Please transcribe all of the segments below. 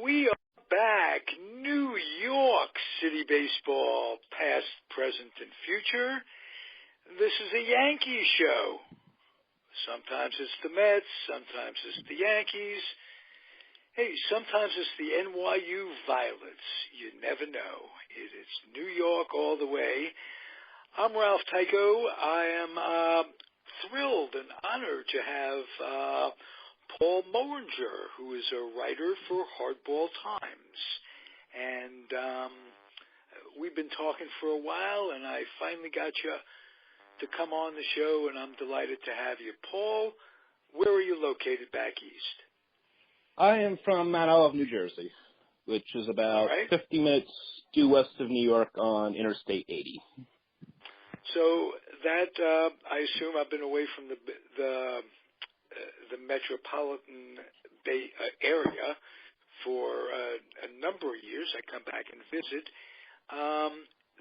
We are back. New York City baseball, past, present, and future. This is a Yankee show. Sometimes it's the Mets, sometimes it's the Yankees. Hey, sometimes it's the NYU Violets. You never know. It is New York all the way. I'm Ralph Tyko. I am thrilled and honored to have Paul-Moehringer, who is a writer for Hardball Times. And we've been talking for a while, and I finally got you to come on the show, and I'm delighted to have you. Paul, where are you located back east? I am from Mount Olive, New Jersey, which is about 50 minutes due west of New York on Interstate 80. So that, I assume I've been away from the metropolitan Bay area for a number of years. I come back and visit.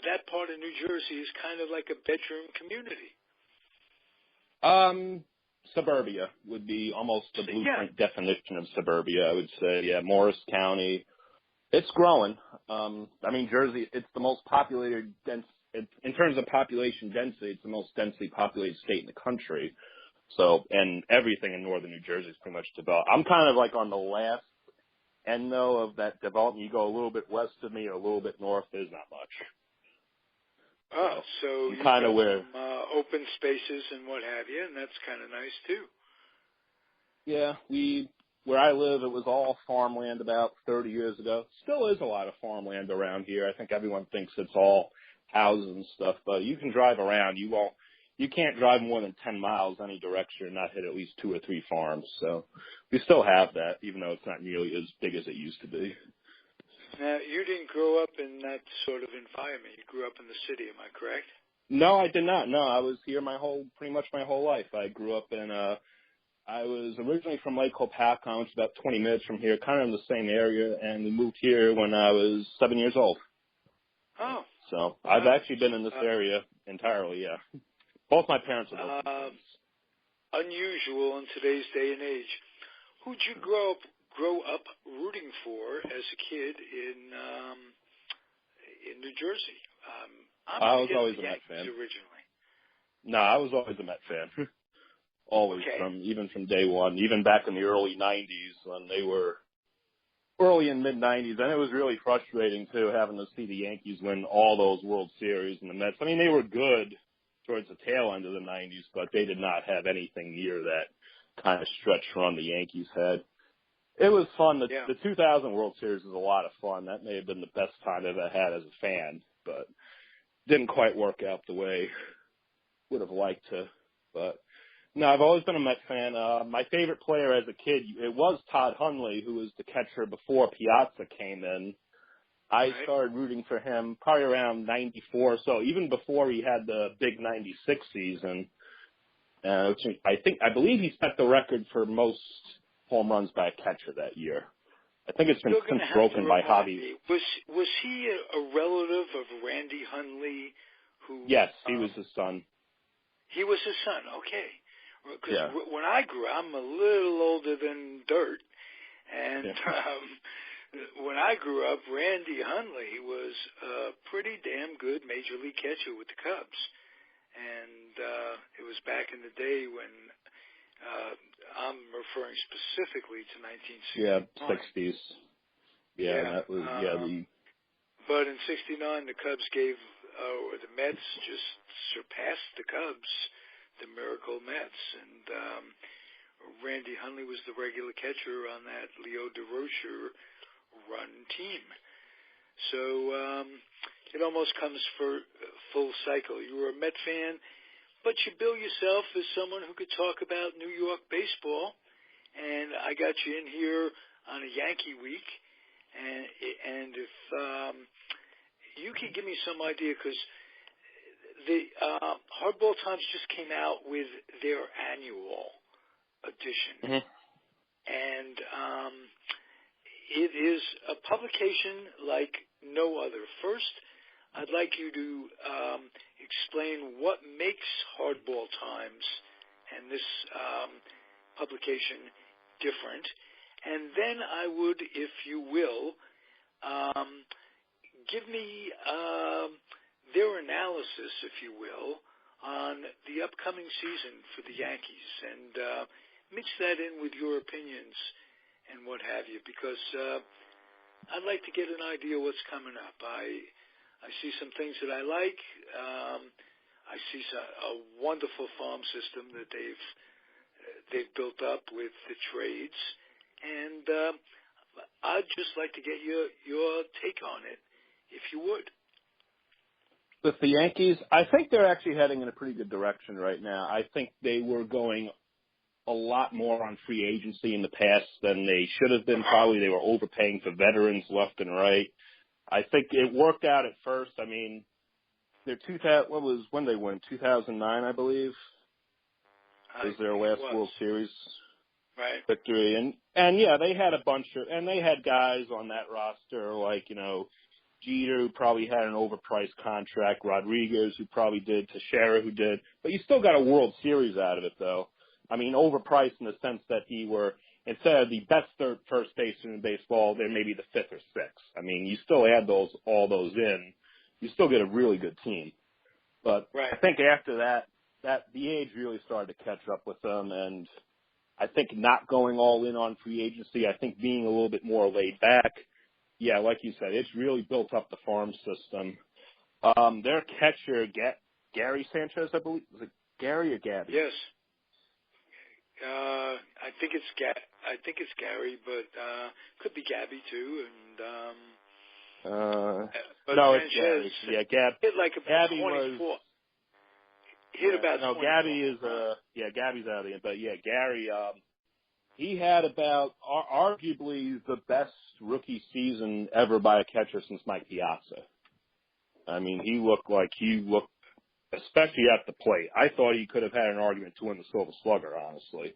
That part of New Jersey is kind of like a bedroom community. Suburbia would be almost the blueprint definition of suburbia, I would say. Yeah, Morris County. It's growing. I mean, Jersey, it's the most populated, in terms of population density, it's the most densely populated state in the country. So, and everything in northern New Jersey is pretty much developed. I'm kind of like on the last end, though, of that development. You go a little bit west of me or a little bit north, there's not much. Oh, so you kind of where open spaces and what have you, and that's kind of nice too. Yeah, where I live, it was all farmland about 30 years ago. Still is a lot of farmland around here. I think everyone thinks it's all houses and stuff, but you can drive around. You can't drive more than 10 miles any direction and not hit at least 2 or 3 farms. So we still have that, even though it's not nearly as big as it used to be. Now, you didn't grow up in that sort of environment. You grew up in the city, am I correct? No, I did not. No, I was here pretty much my whole life. I grew up in, I was originally from Lake Hopatcong, which is about 20 minutes from here, kind of in the same area, and we moved here when I was 7 years old. Oh. So I've actually been in this area entirely, yeah. Both my parents are unusual in today's day and age. Who'd you grow up rooting for as a kid in New Jersey? I was always a Met fan. Originally. No, I was always a Met fan. Always, even from day one, even back in the early 90s when they were early and mid-90s. And it was really frustrating, too, having to see the Yankees win all those World Series and the Mets. I mean, they were good towards the tail end of the 90s, but they did not have anything near that kind of stretch run the Yankees had. It was fun. The 2000 World Series was a lot of fun. That may have been the best time I've ever had as a fan, but didn't quite work out the way would have liked to. But no, I've always been a Met fan. My favorite player as a kid, it was Todd Hundley, who was the catcher before Piazza came in. I started rooting for him probably around 94, so even before he had the big 96 season. I believe he set the record for most home runs by a catcher that year. I think it's been since broken by Javi. Was he a relative of Randy Hundley? Yes, he was his son. He was his son, okay. Because when I grew up, I'm a little older than dirt, and when I grew up, Randy Hundley was a pretty damn good major league catcher with the Cubs. And it was back in the day when I'm referring specifically to 1969. Yeah, 60s. That was, But in 69, the Cubs or the Mets just surpassed the Cubs, the Miracle Mets. And Randy Hundley was the regular catcher on that Leo DeRocher run team. So it almost comes for full cycle. You were a Met fan, but you bill yourself as someone who could talk about New York baseball. And I got you in here on a Yankee week. And if you could give me some idea, because the Hardball Times just came out with their annual edition. And it is a publication like no other. First, I'd like you to explain what makes Hardball Times and this publication different, And then I would, if you will, give me their analysis, if you will, on the upcoming season for the Yankees, and mix that in with your opinions and what have you, because I'd like to get an idea what's coming up. I see some things that I like. I see a wonderful farm system that they've built up with the trades, and I'd just like to get your take on it, if you would. With the Yankees, I think they're actually heading in a pretty good direction right now. I think they were going a lot more on free agency in the past than they should have been. Probably they were overpaying for veterans left and right. I think it worked out at first. I mean, when they won? 2009, I believe, was their last World Series victory. And yeah, they had a bunch of, and they had guys on that roster like, Jeter, who probably had an overpriced contract, Rodriguez, who probably did, Teixeira, who did, but you still got a World Series out of it, though. I mean, overpriced in the sense that instead of the best first baseman in baseball, they're maybe the fifth or sixth. I mean, you still add all those in, you still get a really good team. But I think after that the age really started to catch up with them, and I think not going all in on free agency, I think being a little bit more laid back. Yeah, like you said, it's really built up the farm system. Their catcher, Gary Sanchez, I believe. Was it Gary or Gabby? Yes. I think it's Gary, but could be Gabby too. And but no, Sanchez, it's Gary. Yeah, hit like about Gabby 24. Was. Hit about. No, 24. Gabby is Gabby's out of the end, but yeah, Gary. He had about arguably the best rookie season ever by a catcher since Mike Piazza. I mean, he looked, especially at the plate. I thought he could have had an argument to win the Silver Slugger, honestly.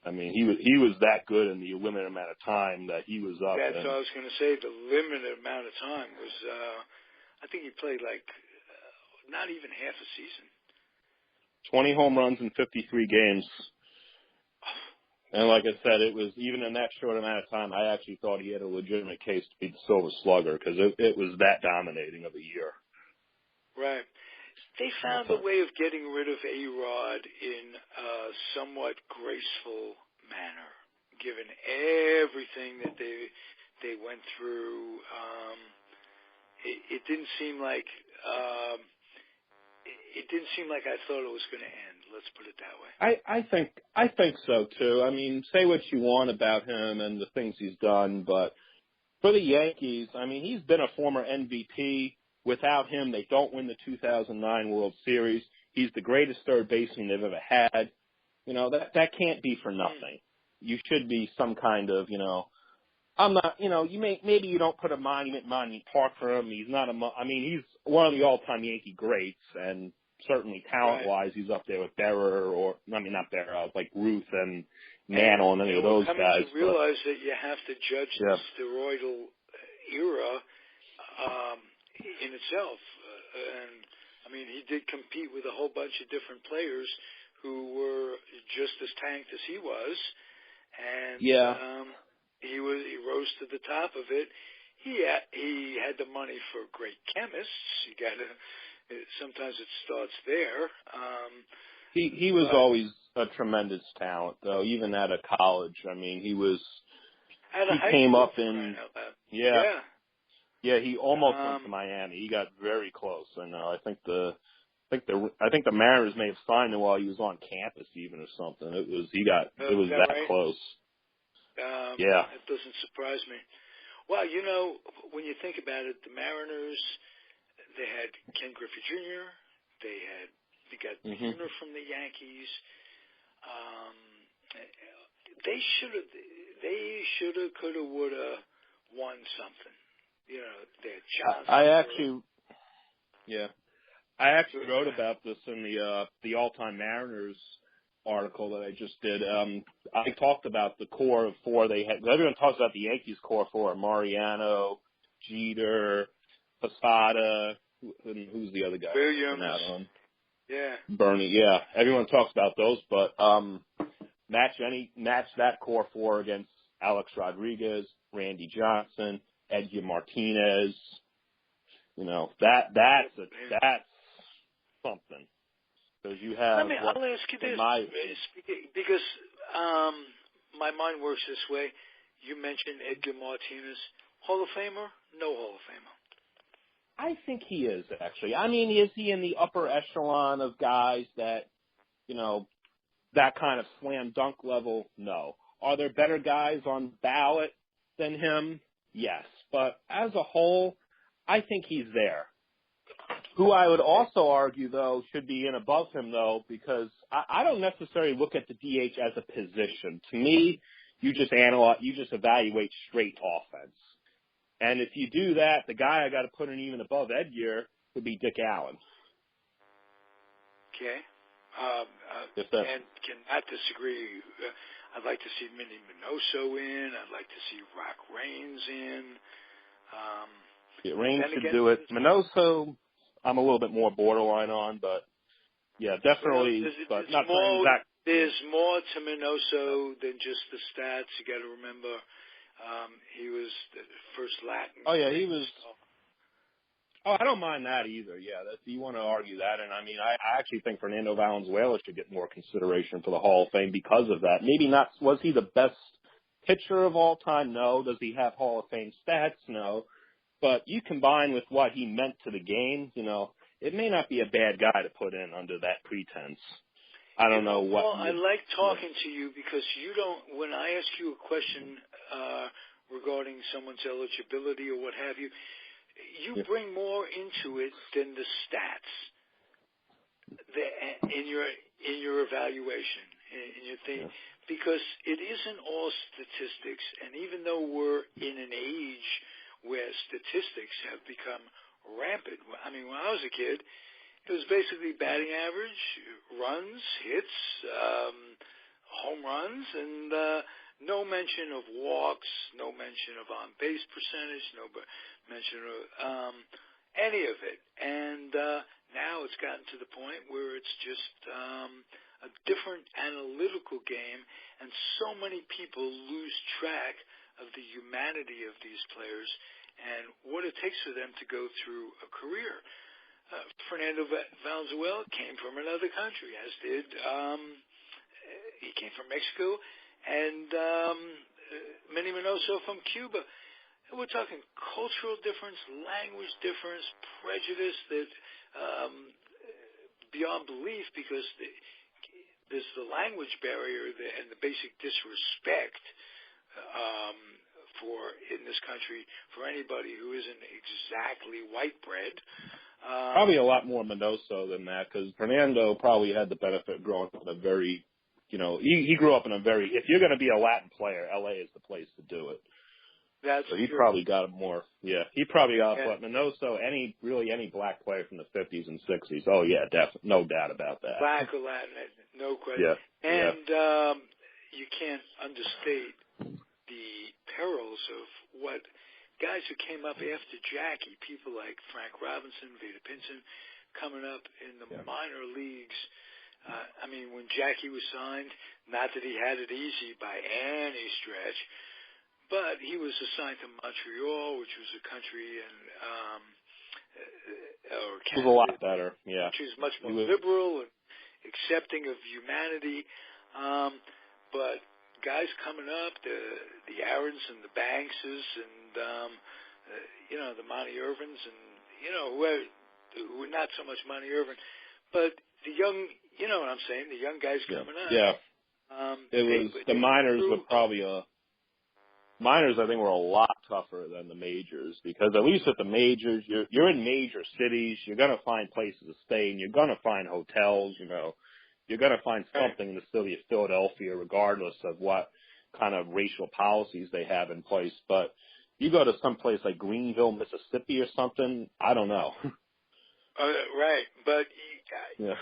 I mean, he was that good in the limited amount of time that he was up. That's what I was going to say. The limited amount of time was, I think he played not even half a season. 20 home runs in 53 games. And like I said, it was, even in that short amount of time, I actually thought he had a legitimate case to be the Silver Slugger because it was that dominating of a year. Right. They found a way of getting rid of A-Rod in a somewhat graceful manner, given everything that they went through. It didn't seem like I thought it was going to end. Let's put it that way. I think so too. I mean, say what you want about him and the things he's done, but for the Yankees, I mean, he's been a former MVP. Without him, they don't win the 2009 World Series. He's the greatest third baseman they've ever had. That can't be for nothing. You should be some kind of, I'm not, maybe you don't put a monument park for him. He's not he's one of the all-time Yankee greats, and certainly talent-wise, he's up there with Berra not Berra, like Ruth and Mantle and any of those guys. To realize that you have to judge the steroidal era in itself. And, he did compete with a whole bunch of different players who were just as tanked as he was. And he rose to the top of it. He had the money for great chemists. Sometimes it starts there. He was always a tremendous talent, though, even out of college. He came up in he almost went to Miami. He got very close. I know. I think the Mariners may have signed him while he was on campus, even or something. It was that right? close. It doesn't surprise me. Well, when you think about it, the Mariners, they had Ken Griffey Jr. They got Turner from the Yankees. They should have, could have, would have won something. They had Johnson. I actually wrote about this in the All-Time Mariners article that I just did. I talked about the core of four they had. Everyone talks about the Yankees core of four: Mariano, Jeter, Posada, who's the other guy? Williams. Bernie. Everyone talks about those, but match that core four against Alex Rodriguez, Randy Johnson, Edgar Martinez. That's something. Because you have. I'll ask you this, because my mind works this way. You mentioned Edgar Martinez, Hall of Famer, no Hall of Famer. I think he is, actually. I mean, is he in the upper echelon of guys that, that kind of slam dunk level? No. Are there better guys on ballot than him? Yes. But as a whole, I think he's there. Who I would also argue, though, should be in above him, though, because I don't necessarily look at the DH as a position. To me, you just evaluate straight offense. And if you do that, the guy I got to put in even above Edgar would be Dick Allen. Okay. And cannot disagree. I'd like to see Minnie Minoso in. I'd like to see Rock Raines in. Raines should do it. Minoso, I'm a little bit more borderline on, but yeah, definitely. There's more to Minoso than just the stats. You got to remember, he was the first Latin. Oh yeah, he was. Oh, I don't mind that either. Yeah, you want to argue that, and I mean, I actually think Fernando Valenzuela should get more consideration for the Hall of Fame because of that. Maybe not. Was he the best pitcher of all time? No. Does he have Hall of Fame stats? No. But you combine with what he meant to the game, it may not be a bad guy to put in under that pretense. I don't know what. Well, I like talking to you because you don't. When I ask you a question regarding someone's eligibility or what have you, you bring more into it than the stats in your evaluation, in your thing, because it isn't all statistics. And even though we're in an age where statistics have become rampant, I mean, when I was a kid, it was basically batting average, runs, hits, home runs, and no mention of walks, no mention of on-base percentage, no mention of any of it. And now it's gotten to the point where it's just a different analytical game, and so many people lose track of the humanity of these players and what it takes for them to go through a career. Fernando Valenzuela came from another country, as did he came from Mexico, and Minnie Minoso from Cuba. And we're talking cultural difference, language difference, prejudice that beyond belief, because there's the language barrier and the basic disrespect in this country for anybody who isn't exactly white bread. Probably a lot more Minoso than that, because Fernando probably had the benefit of growing up in a very, he grew up in a very, if you're going to be a Latin player, L.A. is the place to do it. That's so he true. probably got more, he probably got what Minoso, any black player from the 50s and 60s, oh yeah, definitely, no doubt about that. Black or Latin, no question. Yeah. And you can't understate the perils of what guys who came up after Jackie, people like Frank Robinson, Vita Pinson, coming up in the minor leagues. I mean, when Jackie was signed, not that he had it easy by any stretch, but he was assigned to Montreal, which was a country or Canada, it was a lot better, which is much more liberal and accepting of humanity. But guys coming up, the Aarons and the Bankses and the Monty Irvins and who were not so much Monty Irvin, but the young, you know what I'm saying, the young guys coming up. Yeah. The minors were probably minors, I think, were a lot tougher than the majors, because at least at the majors, you're in major cities, you're going to find places to stay, and you're going to find hotels, you're going to find something in the city of Philadelphia, regardless of what kind of racial policies they have in place. But you go to some place like Greenville, Mississippi or something, I don't know. Right, but you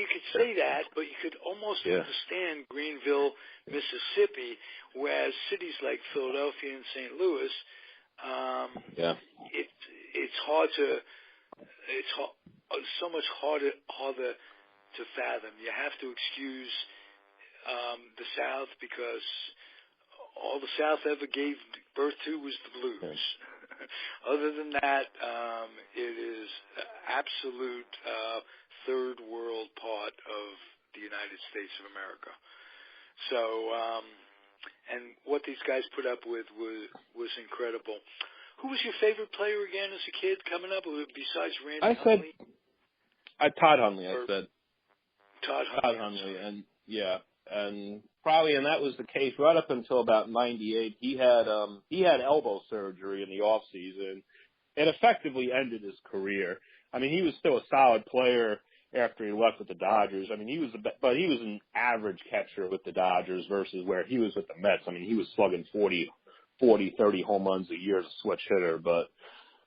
could say that, but you could almost understand Greenville, Mississippi, whereas cities like Philadelphia and St. Louis, it's so much harder to fathom. You have to excuse the South because all the South ever gave birth to was the blues. Yeah. Other than that, it is absolute third world part of the United States of America. So, and what these guys put up with was incredible. Who was your favorite player again as a kid coming up, besides Randy Hundley? Todd Hundley, I said. Todd Hundley, and yeah, and probably, and that was the case right up until about '98. He had elbow surgery in the off season. It effectively ended his career. I mean, he was still a solid player after he left with the Dodgers. I mean, he was an average catcher with the Dodgers versus where he was with the Mets. I mean, he was slugging 40, 30 home runs a year as a switch hitter. But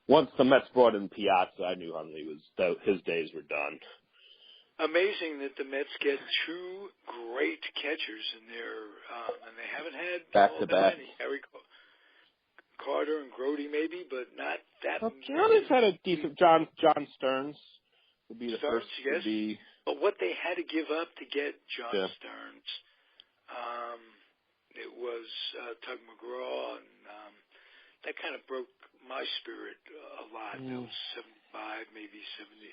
once the Mets brought in Piazza, I knew Hundley his days were done. Amazing that the Mets get two great catchers in there, and they haven't had back to back. Harry Carter and Grody maybe, but not that many. Giannis had a decent. John Stearns would be the first. Yes. But what they had to give up to get John Stearns, it was Tug McGraw, and that kind of broke my spirit a lot. That was 75, maybe 76.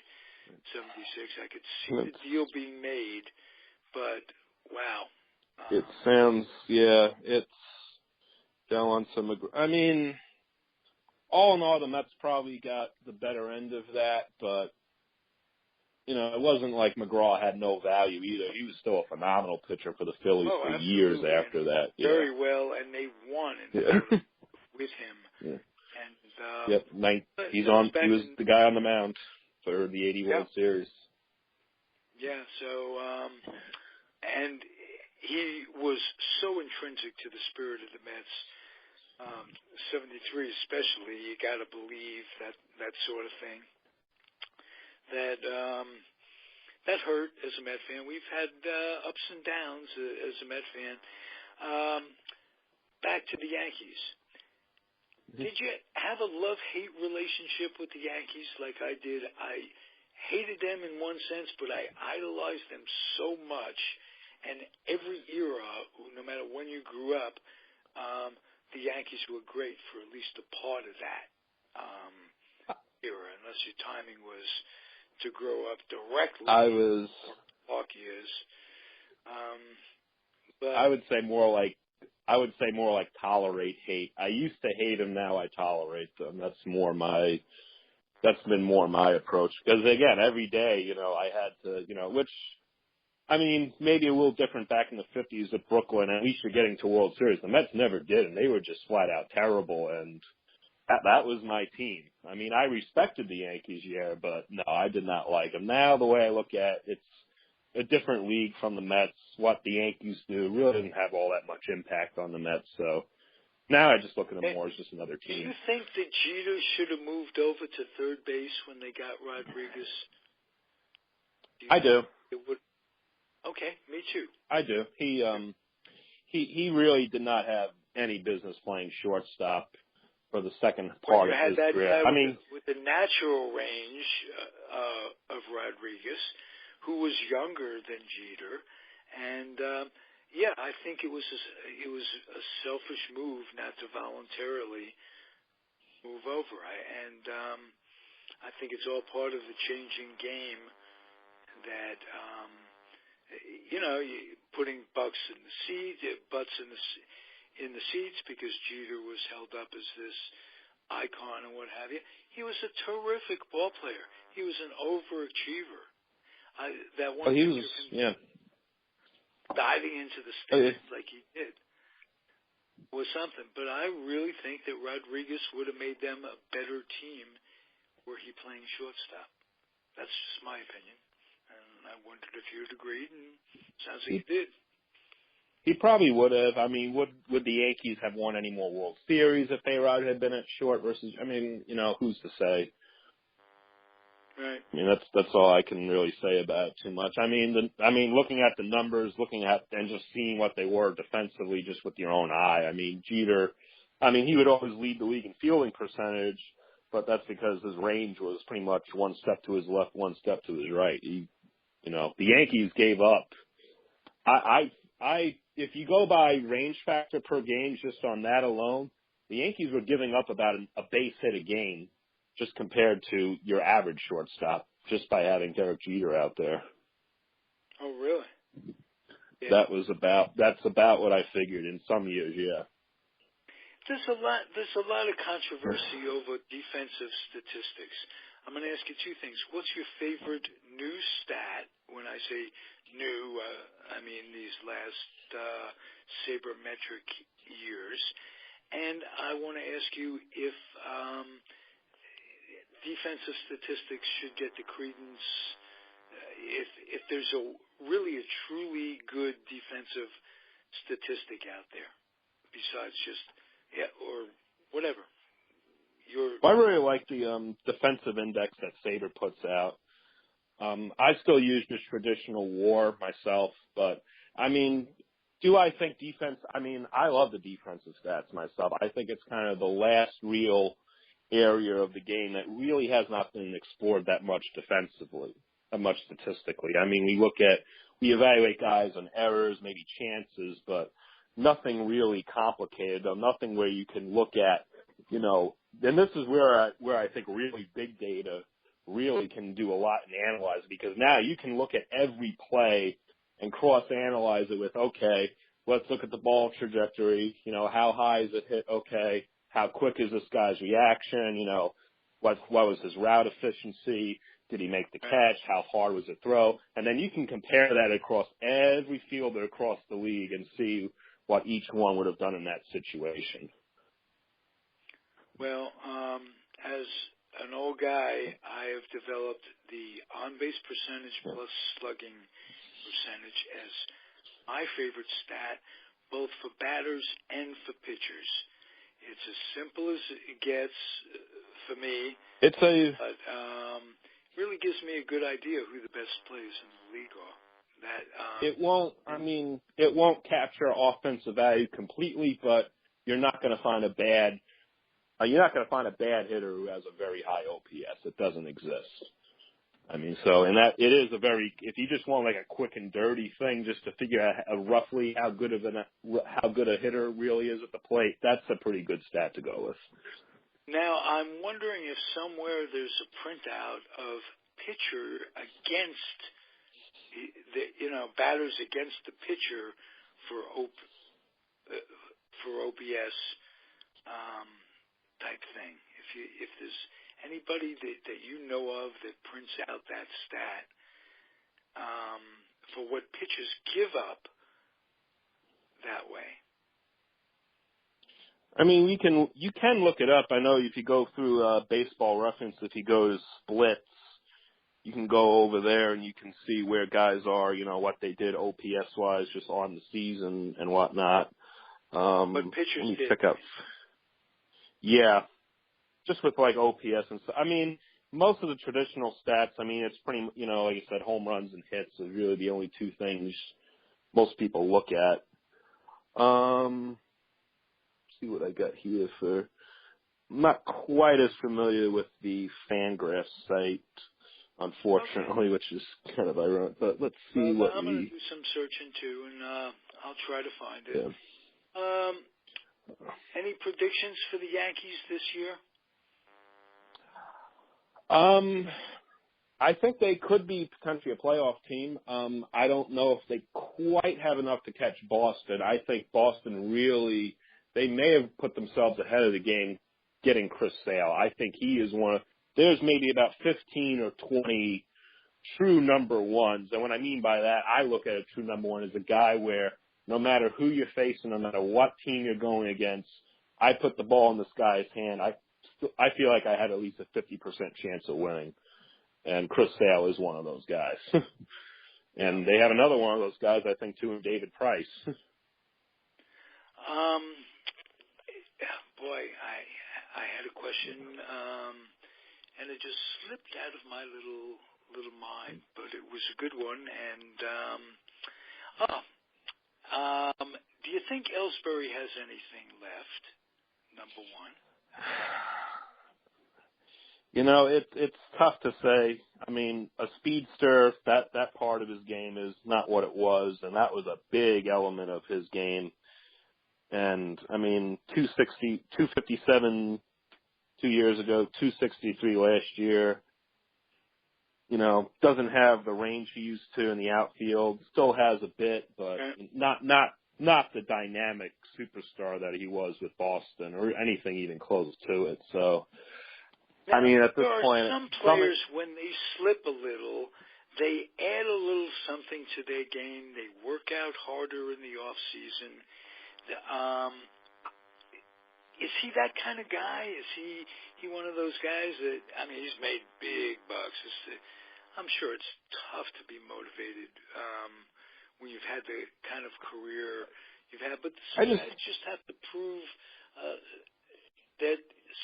I could see the deal being made, but wow. It sounds, it's down on some. I mean, all in all, the Mets probably got the better end of that, but it wasn't like McGraw had no value either. He was still a phenomenal pitcher for the Phillies for years after that. Very well, and they won with him. Yeah. And he was the guy on the mound for the '80 World Series. Yeah. So, and he was so intrinsic to the spirit of the Mets. 73 especially, you got to believe that sort of thing. That hurt as a Met fan. We've had ups and downs as a Met fan. Back to the Yankees. Did you have a love-hate relationship with the Yankees like I did? I hated them in one sense, but I idolized them so much. And every era, no matter when you grew up, the Yankees were great for at least a part of that era, unless your timing was to grow up directly. Milwaukee is. But I would say more like tolerate hate. I used to hate them, now I tolerate them. That's been more my approach. Because again, every day, I had to, which, I mean, maybe a little different back in the 50s at Brooklyn. At least you're getting to World Series. The Mets never did, and they were just flat out terrible. And that was my team. I mean, I respected the Yankees, but no, I did not like them. Now, the way I look at it, it's a different league from the Mets. What the Yankees do really didn't have all that much impact on the Mets. So now I just look at them more as just another team. Do you think that Jeter should have moved over to third base when they got Rodriguez? I do. Okay, me too. I do. He really did not have any business playing shortstop for the second part of his career. I mean, with the natural range of Rodriguez, who was younger than Jeter, and I think it was a selfish move not to voluntarily move over. I think it's all part of the changing game that putting butts in the seats because Jeter was held up as this icon and what have you. He was a terrific ball player. He was an overachiever. Diving into the stands like he did was something. But I really think that Rodriguez would have made them a better team were he playing shortstop. That's just my opinion. And I wondered if you'd agreed, and it sounds like he did. He probably would have. I mean, would the Yankees have won any more World Series if A-Rod had been at short versus, I mean, who's to say? Right. I mean, that's all I can really say about it too much. I mean, looking at the numbers, and just seeing what they were defensively, just with your own eye. I mean, Jeter, he would always lead the league in fielding percentage, but that's because his range was pretty much one step to his left, one step to his right. The Yankees gave up. I if you go by range factor per game, just on that alone, the Yankees were giving up about a base hit a game, just compared to your average shortstop, just by having Derek Jeter out there. Oh, really? Yeah. That's about what I figured in some years, yeah. There's a lot of controversy over defensive statistics. I'm going to ask you two things. What's your favorite new stat? When I say new, I mean these last sabermetric years. And I want to ask you if defensive statistics should get the credence, if there's a truly good defensive statistic out there, besides just, or whatever. I really like the defensive index that Sabre puts out. I still use just traditional WAR myself, but, I mean, do I think defense – I mean, I love the defensive stats myself. I think it's kind of the last real area of the game that really has not been explored that much defensively, that much statistically. I mean, we evaluate guys on errors, maybe chances, but nothing really complicated, though, nothing where you can look at, you know, and this is where I think really big data really can do a lot in analyze, because now you can look at every play and cross-analyze it with, okay, let's look at the ball trajectory, you know, how high is it hit, okay, how quick is this guy's reaction, you know, what was his route efficiency, did he make the catch, how hard was the throw, and then you can compare that across every fielder across the league and see what each one would have done in that situation. Well, as an old guy, I have developed the on-base percentage plus slugging percentage as my favorite stat, both for batters and for pitchers. It's as simple as it gets for me. But really gives me a good idea who the best players in the league are. It won't capture offensive value completely, but you're not going to find a bad hitter who has a very high OPS. It doesn't exist. I mean, it is if you just want like a quick and dirty thing just to figure out roughly how good a hitter really is at the plate, that's a pretty good stat to go with. Now, I'm wondering if somewhere there's a printout of pitcher against batters against the pitcher for OPS type thing. If there's anybody that you know of that prints out that stat for what pitchers give up that way. I mean, you can look it up. I know if you go through Baseball Reference, if you go to splits, you can go over there and you can see where guys are, you know, what they did OPS-wise just on the season and whatnot. But pitchers did. Pick up. Yeah, just with like OPS and stuff. I mean, most of the traditional stats, I mean, it's pretty, you know, like I said, home runs and hits are really the only two things most people look at. See what I got here for. I'm not quite as familiar with the Fangraphs site, unfortunately, which is kind of ironic. But let's see I'm going to do some searching too, and I'll try to find it. Yeah. Any predictions for the Yankees this year? I think they could be potentially a playoff team. I don't know if they quite have enough to catch Boston. I think Boston really, they may have put themselves ahead of the game getting Chris Sale. I think he is there's maybe about 15 or 20 true number ones. And what I mean by that, I look at a true number one as a guy where no matter who you're facing, no matter what team you're going against, I put the ball in this guy's hand. I feel like I had at least a 50% chance of winning. And Chris Sale is one of those guys. And they have another one of those guys, I think, too, in David Price. Boy, I had a question, and it just slipped out of my little mind, but it was a good one. And do you think Ellsbury has anything left? Number one. It's tough to say. I mean, a speedster, that part of his game is not what it was, and that was a big element of his game. And, I mean, 257 2 years ago, 263 last year. Doesn't have the range he used to in the outfield. Still has a bit, but not the dynamic superstar that he was with Boston or anything even close to it. So, now, I mean, at this point, there are some players when they slip a little, they add a little something to their game. They work out harder in the off season. Is he that kind of guy? Is he one of those guys that, I mean, he's made big bucks. I'm sure it's tough to be motivated when you've had the kind of career you've had, but some guys just have to prove that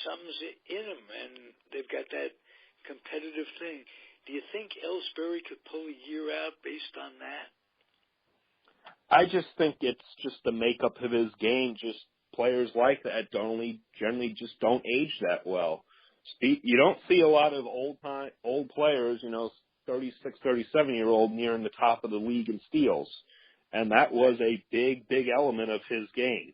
something's in them, and they've got that competitive thing. Do you think Ellsbury could pull a year out based on that? I just think it's just the makeup of his game. Just players like that generally just don't age that well. You don't see a lot of old players, 36, 37-year-old nearing the top of the league in steals. And that was a big, big element of his game.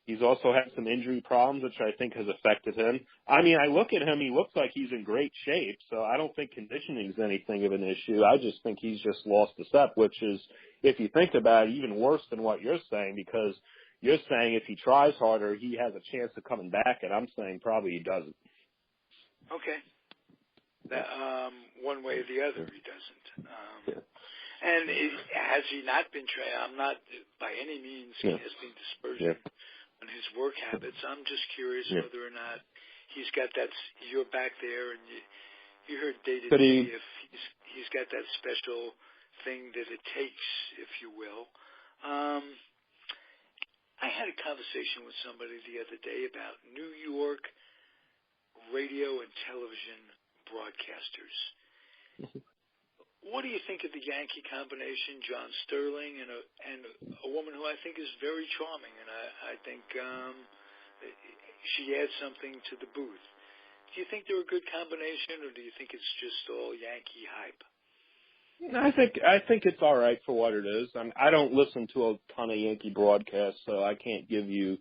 He's also had some injury problems, which I think has affected him. I mean, I look at him, he looks like he's in great shape, so I don't think conditioning is anything of an issue. I just think he's just lost a step, which is, if you think about it, even worse than what you're saying, because you're saying if he tries harder, he has a chance of coming back, and I'm saying probably he doesn't. Okay. One way or the other, he doesn't. And has he not been trained? I'm not by any means casting dispersion on his work habits. I'm just curious whether or not he's got that. You're back there, and you heard day to day if he's got that special thing that it takes, if you will. I had a conversation with somebody the other day about New York radio and television broadcasters. What do you think of the Yankee combination, John Sterling and a woman who I think is very charming, and I think she adds something to the booth. Do you think they're a good combination, or do you think it's just all Yankee hype? I think it's all right for what it is. I don't listen to a ton of Yankee broadcasts, so I can't give you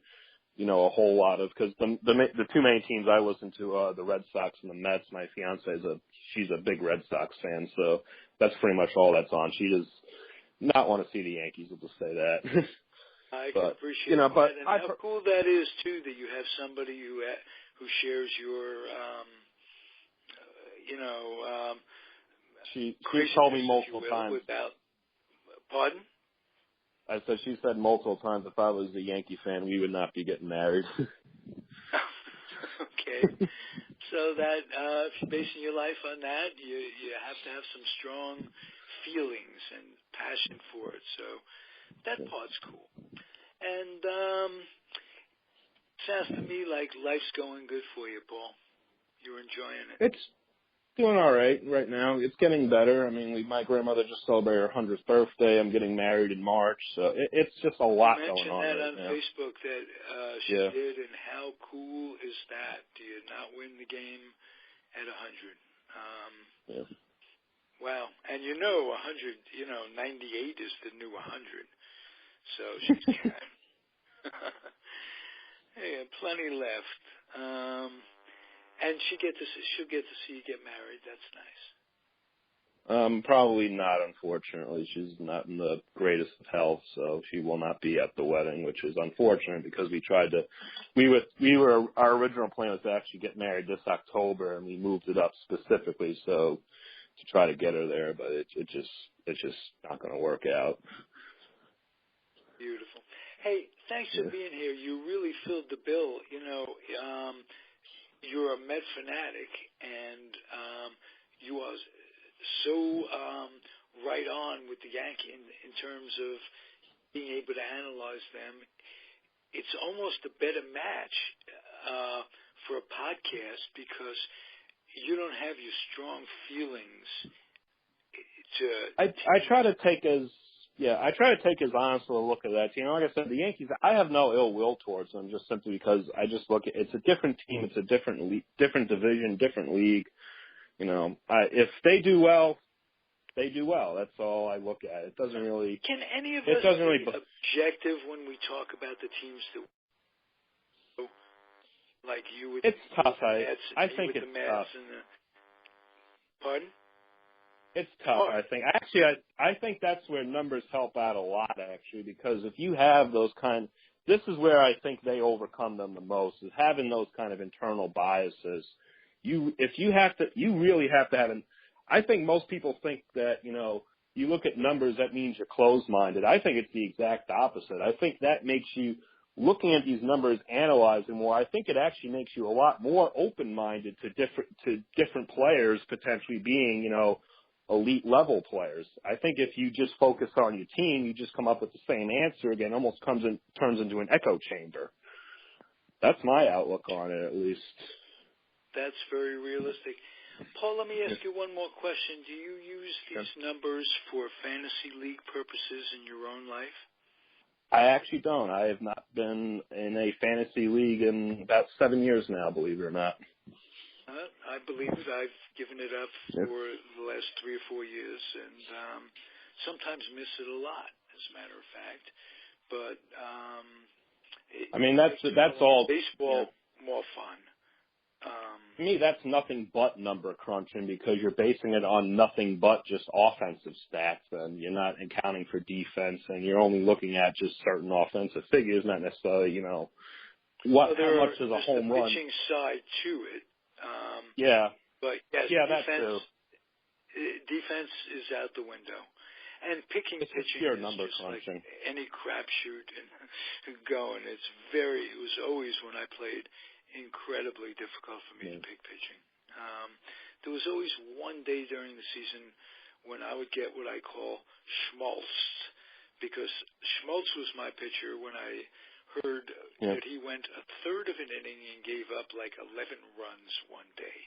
a whole lot of, because the two main teams I listen to are the Red Sox and the Mets. My fiance she's a big Red Sox fan, so that's pretty much all that's on. She does not want to see the Yankees. I'll just say that. I can appreciate that, and how cool that is too, that you have somebody who shares your, She told me multiple times. Pardon? I said, she said multiple times, if I was a Yankee fan, we would not be getting married. Okay. So that, if you're basing your life on that, you have to have some strong feelings and passion for it. So that part's cool. And sounds to me like life's going good for you, Paul. You're enjoying it. It's doing all right now. It's getting better. I mean, my grandmother just celebrated her 100th birthday. I'm getting married in March, so it's just a lot going on. You mentioned that right on now. Facebook that she did, and how cool is that? Do you not win the game at 100? Wow. And 100, 98 is the new 100. So she's got plenty left. And she'll get to see you get married. That's nice. Probably not, unfortunately. She's not in the greatest of health, so she will not be at the wedding, which is unfortunate because our original plan was to actually get married this October, and we moved it up specifically to try to get her there, but it's just not going to work out. Beautiful. Hey, thanks for being here. You really filled the bill. You're a Met fanatic, and you are so right on with the Yankee in terms of being able to analyze them. It's almost a better match for a podcast because you don't have your strong feelings. I try to take as Yeah, I try to take as honest a look at that. Like I said, the Yankees, I have no ill will towards them, just simply because I just look at it's a different team, it's a different different division, different league. If they do well, they do well. That's all I look at. It doesn't really. Can any of it us doesn't be really, objective when we talk about the teams that, like you with it's tough. the Mets, I me think with it's the Mets tough. and the pardon? It's tough, I think. Actually, I think that's where numbers help out a lot, actually, because if you have those this is where I think they overcome them the most, is having those kind of internal biases. You really have to have I think most people think that, you look at numbers, that means you're closed-minded. I think it's the exact opposite. I think that makes you, looking at these numbers, analyzing more, I think it actually makes you a lot more open-minded to different players potentially being, elite level players. I think if you just focus on your team, you just come up with the same answer again, almost turns into an echo chamber. That's my outlook on it, at least. That's very realistic. Paul, let me ask you one more question. Do you use these numbers for fantasy league purposes in your own life? I actually don't. I have not been in a fantasy league in about 7 years now, believe it or not. I believe it. I've given it up for the last 3 or 4 years, and sometimes miss it a lot, as a matter of fact. But that's all. Baseball more fun. To me, that's nothing but number crunching, because you're basing it on nothing but just offensive stats, and you're not accounting for defense, and you're only looking at just certain offensive figures, not necessarily, how much is a home run. There's the pitching side to it. But yes, defense is out the window. And pitching is pure number just crunching. Like any crapshoot and going. It was always, when I played, incredibly difficult for me to pick pitching. There was always one day during the season when I would get what I call schmaltz, because Schmaltz was my pitcher when I heard that he went a third of an inning and gave up like 11 runs one day.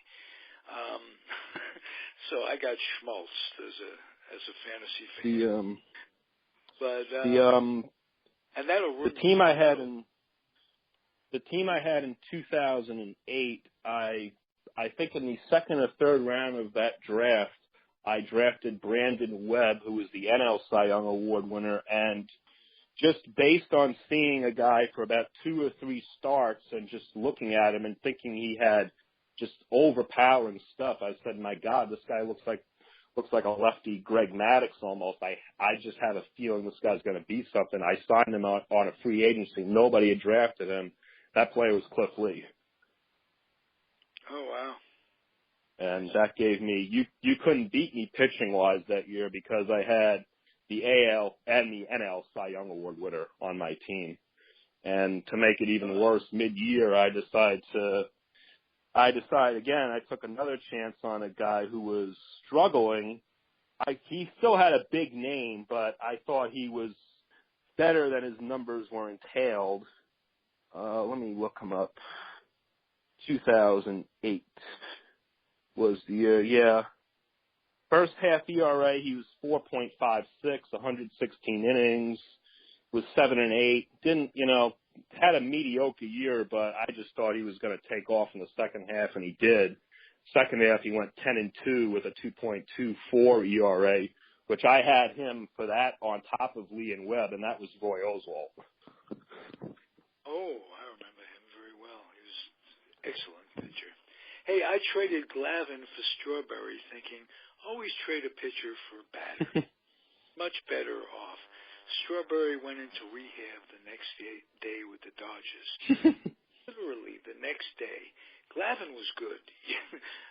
So I got schmaltzed as a fantasy fan. And that'll ruin the team I had in 2008, I think in the second or third round of that draft, I drafted Brandon Webb, who was the NL Cy Young Award winner, and just based on seeing a guy for about 2 or 3 starts and just looking at him and thinking he had just overpowering stuff, I said, my God, this guy looks like a lefty Greg Maddux almost. I just have a feeling this guy's going to be something. I signed him on a free agency. Nobody had drafted him. That player was Cliff Lee. Oh, wow. And that gave me, you couldn't beat me pitching-wise that year, because I had the AL and the NL Cy Young Award winner on my team. And to make it even worse, mid-year, I decided again, I took another chance on a guy who was struggling. He still had a big name, but I thought he was better than his numbers were entailed. Let me look him up. 2008 was the year, First half ERA, he was 4.56, 116 innings, was 7-8. Didn't, had a mediocre year, but I just thought he was going to take off in the second half, and he did. Second half, he went 10-2 with a 2.24 ERA, which I had him for that on top of Lee and Webb, and that was Roy Oswalt. Oh, I remember him very well. He was an excellent pitcher. Hey, I traded Glavine for Strawberry, thinking, always trade a pitcher for a batter. Much better off. Strawberry went into rehab the next day with the Dodgers. Literally the next day. Glavine was good.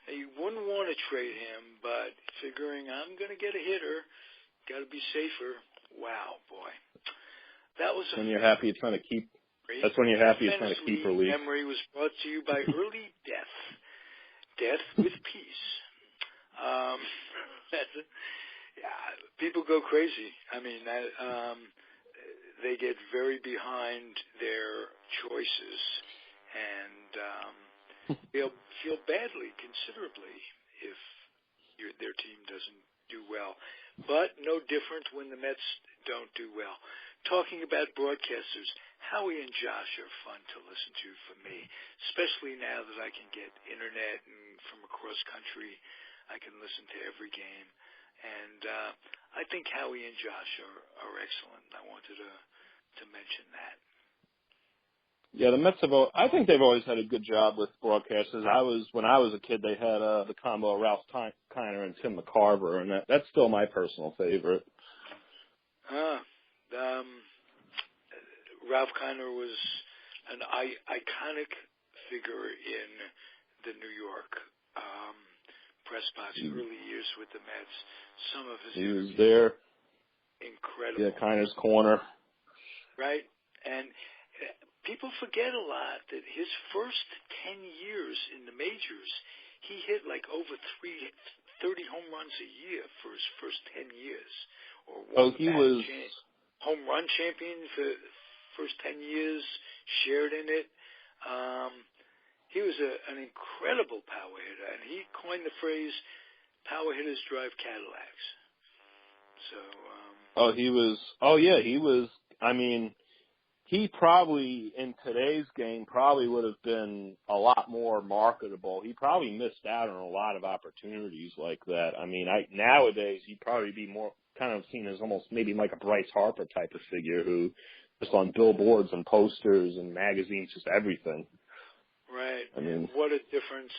You wouldn't want to trade him, but figuring I'm going to get a hitter, got to be safer. Wow, boy. That was when you're happy you're trying to keep. That's when you're happy you're trying to keep relief. Memory was brought to you by early death. Death with peace. People go crazy. I mean, they get very behind their choices and feel badly considerably if their team doesn't do well. But no different when the Mets don't do well. Talking about broadcasters, Howie and Josh are fun to listen to for me, especially now that I can get internet and from across country, I can listen to every game. And I think Howie and Josh are excellent. I wanted to mention that. Yeah, the Mets I think they've always had a good job with broadcasters. When I was a kid, they had the combo of Ralph Tyko and Tim McCarver, and that's still my personal favorite. Ralph Tyko was an iconic figure in the New York press box, early years with the Mets. Some of his he was there. Incredible. Yeah, Tyko's corner. Right, and people forget a lot that his first 10 years in the majors, he hit like over 30 home runs a year for his first 10 years. He was home run champion for first 10 years, shared in it. He was an incredible power hitter, and he coined the phrase, power hitters drive Cadillacs. So, he was, I mean, he probably, in today's game, probably would have been a lot more marketable. He probably missed out on a lot of opportunities like that. I mean, nowadays, he'd probably be more kind of seen as almost maybe like a Bryce Harper type of figure who just on billboards and posters and magazines, just everything. Right. I mean, what a difference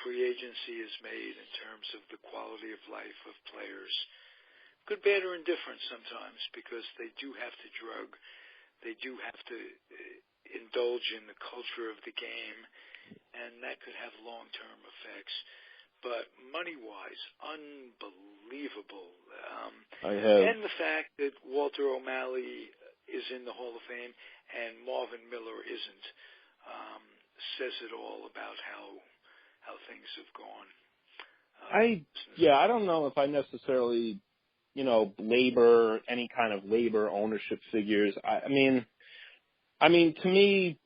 free agency has made in terms of the quality of life of players. Good, bad, or indifferent sometimes, because they do have to drug. They do have to indulge in the culture of the game, and that could have long-term effects. But money-wise, unbelievable. And the fact that Walter O'Malley is in the Hall of Fame and Marvin Miller isn't says it all about how things have gone. I don't know if I necessarily, any kind of labor ownership figures. I mean, to me,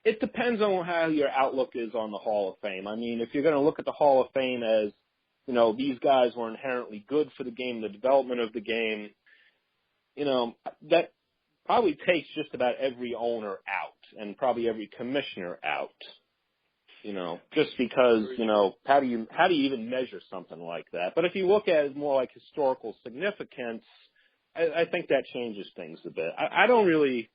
it depends on how your outlook is on the Hall of Fame. I mean, if you're going to look at the Hall of Fame as, these guys were inherently good for the game, the development of the game, that probably takes just about every owner out and probably every commissioner out. Just because, how do you even measure something like that? But if you look at it more like historical significance, I think that changes things a bit. I don't really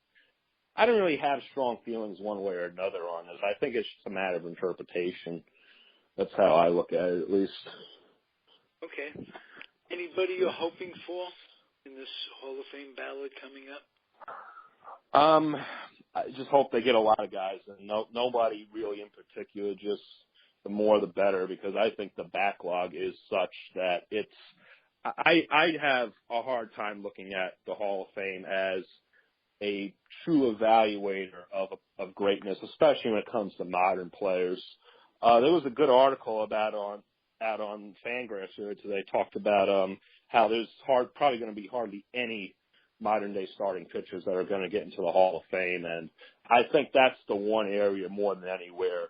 have strong feelings one way or another on this. I think it's just a matter of interpretation. That's how I look at it, at least. Okay. Anybody you're hoping for in this Hall of Fame ballot coming up? I just hope they get a lot of guys, and nobody really in particular. Just the more the better, because I think the backlog is such that I have a hard time looking at the Hall of Fame as a true evaluator of greatness, especially when it comes to modern players. There was a good article out on Fangraphs today. Talked about how there's probably going to be hardly any modern day starting pitchers that are going to get into the Hall of Fame, and I think that's the one area more than anywhere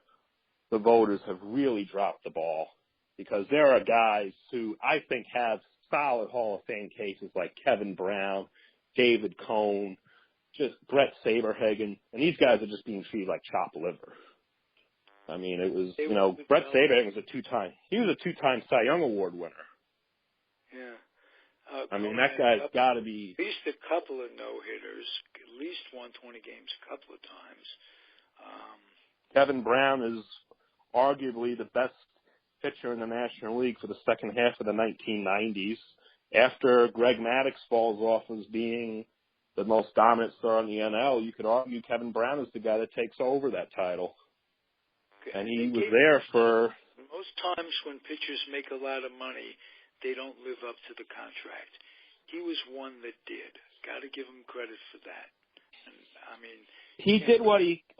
the voters have really dropped the ball, because there are guys who I think have solid Hall of Fame cases like Kevin Brown, David Cone, just Brett Saberhagen, and these guys are just being treated like chopped liver. I mean, it was, Brett Saberhagen was a two-time Cy Young Award winner. Yeah. I mean, that guy's got to be... At least a couple of no-hitters, at least won 20 games a couple of times. Kevin Brown is arguably the best pitcher in the National League for the second half of the 1990s. After Greg Maddux falls off as being the most dominant star in the NL, you could argue Kevin Brown is the guy that takes over that title. Okay. And he was there for... Most times when pitchers make a lot of money, they don't live up to the contract. He was one that did. Got to give him credit for that. And, I mean,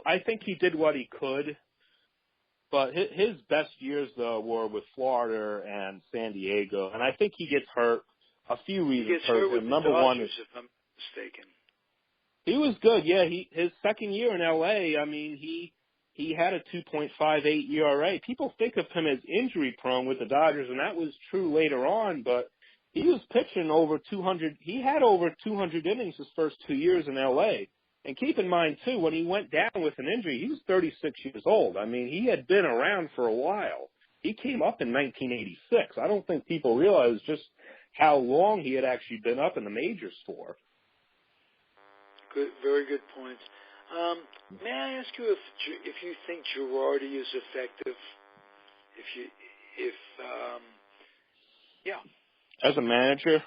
I think he did what he could, but his best years, though, were with Florida and San Diego, and I think he gets hurt. A few reasons he gets hurt with Number the Dodgers, one, if I'm mistaken. He was good, yeah. His second year in L.A., I mean, he he had a 2.58 ERA. People think of him as injury-prone with the Dodgers, and that was true later on, but he was pitching over 200. He had over 200 innings his first 2 years in L.A., and keep in mind, too, when he went down with an injury, he was 36 years old. I mean, he had been around for a while. He came up in 1986. I don't think people realize just how long he had actually been up in the majors for. Good, very good point. May I ask you if you think Girardi is effective? Yeah. As a manager?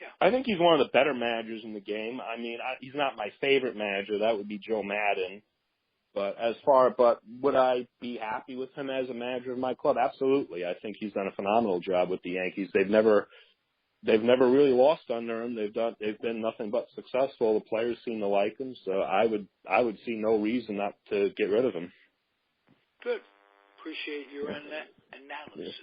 Yeah. I think he's one of the better managers in the game. I mean, he's not my favorite manager. That would be Joe Madden. But would I be happy with him as a manager of my club? Absolutely. I think he's done a phenomenal job with the Yankees. They've never really lost under him. They've been nothing but successful. The players seem to like him, so I would see no reason not to get rid of him. Good. Appreciate your analysis.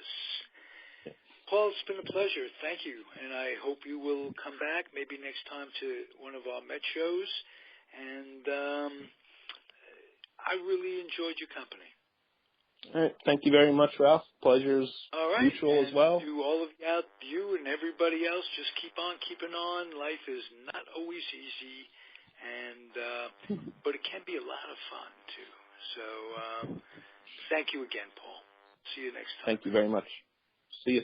Paul, it's been a pleasure. Thank you. And I hope you will come back maybe next time to one of our Met shows. And I really enjoyed your company. All right. Thank you very much, Ralph. Pleasure's mutual as well. To all of you and everybody else, just keep on keeping on. Life is not always easy, but it can be a lot of fun, too. So thank you again, Paul. See you next time. Thank you very much. See you.